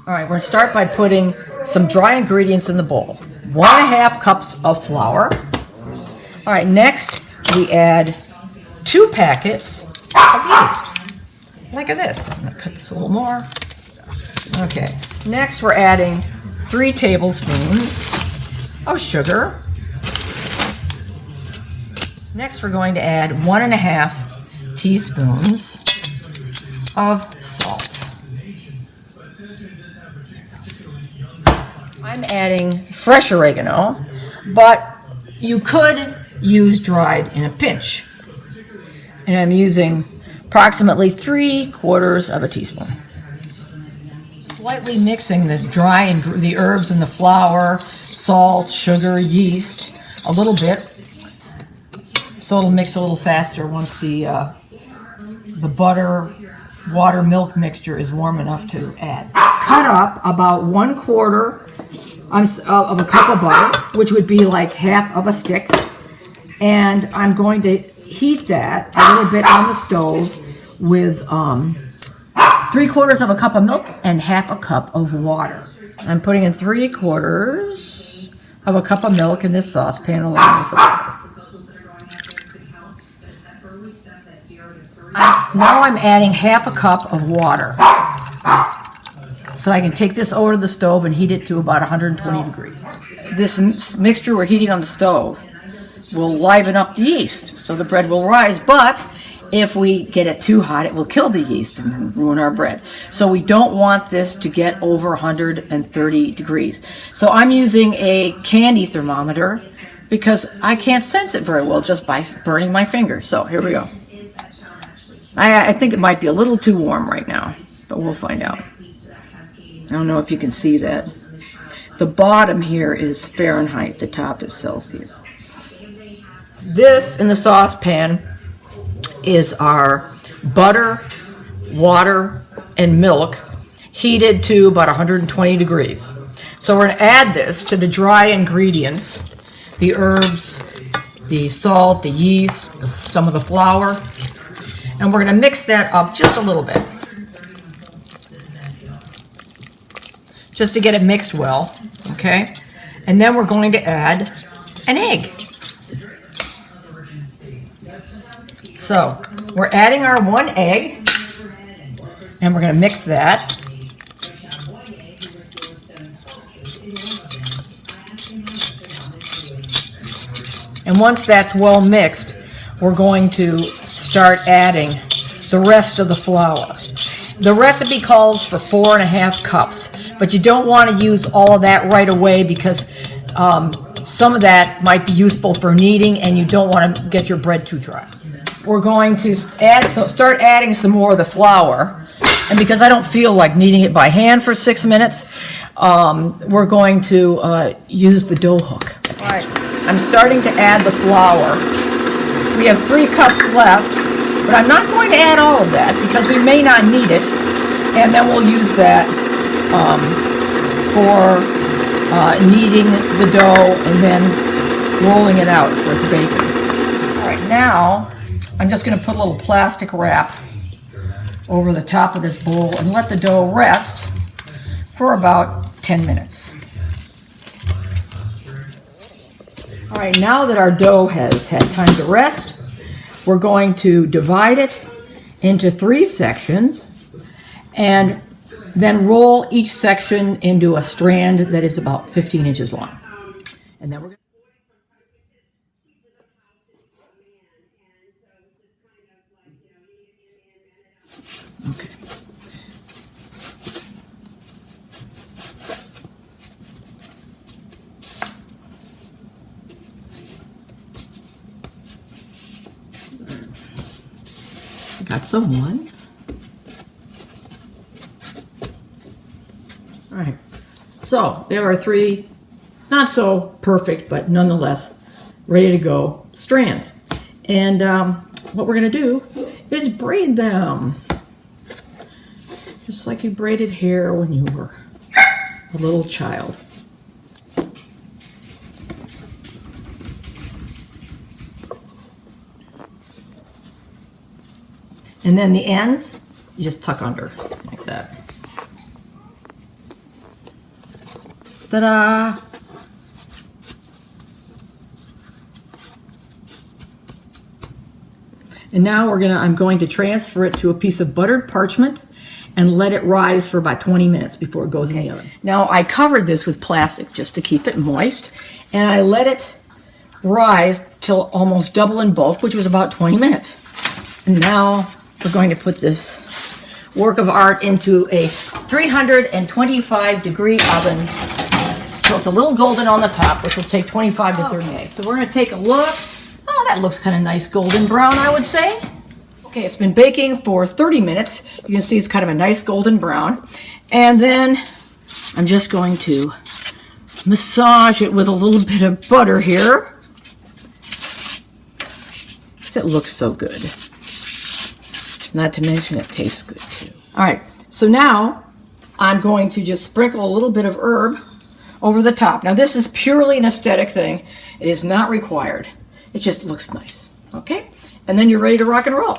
All right, we're gonna start by putting some dry ingredients in the bowl. 1.5 cups of flour. All right, next we add 2 packets of yeast. Like this. I'm gonna cut this a little more. Okay, next we're adding 3 tablespoons of sugar. Next we're going to add 1.5 teaspoons of salt. I'm adding fresh oregano, but you could use dried in a pinch. And I'm using approximately 3/4 of a teaspoon. Slightly mixing the herbs and the flour, salt, sugar, yeast, a little bit, so it'll mix a little faster once the butter, water, milk mixture is warm enough to add. Cut up about 1/4 of a cup of butter, which would be like half of a stick, and I'm going to heat that a little bit on the stove with 3/4 of a cup of milk and half a cup of water. I'm putting in 3/4 of a cup of milk in this saucepan along with the water. Now I'm adding half a cup of water. So I can take this over to the stove and heat it to about 120 degrees. This mixture we're heating on the stove will liven up the yeast, so the bread will rise, but if we get it too hot, it will kill the yeast and then ruin our bread. So we don't want this to get over 130 degrees. So I'm using a candy thermometer because I can't sense it very well just by burning my finger. So here we go. I think it might be a little too warm right now, but we'll find out. I don't know if you can see that. The bottom here is Fahrenheit, the top is Celsius. This in the saucepan is our butter, water, and milk heated to about 120 degrees. So we're going to add this to the dry ingredients, the herbs, the salt, the yeast, some of the flour, and we're going to mix that up just a little bit, just to get it mixed well, okay? And then we're going to add an egg. So we're adding our 1 egg, and we're going to mix that. And once that's well mixed, we're going to start adding the rest of the flour. The recipe calls for 4.5 cups, but you don't want to use all of that right away because some of that might be useful for kneading, and you don't want to get your bread too dry. We're going to start adding some more of the flour, and because I don't feel like kneading it by hand for 6 minutes, we're going to use the dough hook. All right, I'm starting to add the flour. We have 3 cups left, but I'm not going to add all of that because we may not need it, and then we'll use that for kneading the dough and then rolling it out for its baking. All right, now I'm just going to put a little plastic wrap over the top of this bowl and let the dough rest for about 10 minutes. All right, now that our dough has had time to rest, we're going to divide it into 3 sections and then roll each section into a strand that is about 15 inches long. And then we're going to okay. Got someone. All right. So there are 3, not so perfect, but nonetheless ready to go strands. And what we're going to do is braid them. Just like you braided hair when you were a little child. And then the ends, you just tuck under like that. Ta-da! And now I'm going to transfer it to a piece of buttered parchment and let it rise for about 20 minutes before it goes in the oven. Now I covered this with plastic just to keep it moist, and I let it rise till almost double in bulk, which was about 20 minutes. And now we're going to put this work of art into a 325 degree oven so it's a little golden on the top, which will take 25 to 30 minutes. So we're going to take a look. Oh, that looks kind of nice golden brown, I would say. Okay, it's been baking for 30 minutes. You can see it's kind of a nice golden brown. And then I'm just going to massage it with a little bit of butter here. It looks so good. Not to mention it tastes good too. All right, so now I'm going to just sprinkle a little bit of herb over the top. Now this is purely an aesthetic thing. It is not required. It just looks nice, okay? And then you're ready to rock and roll.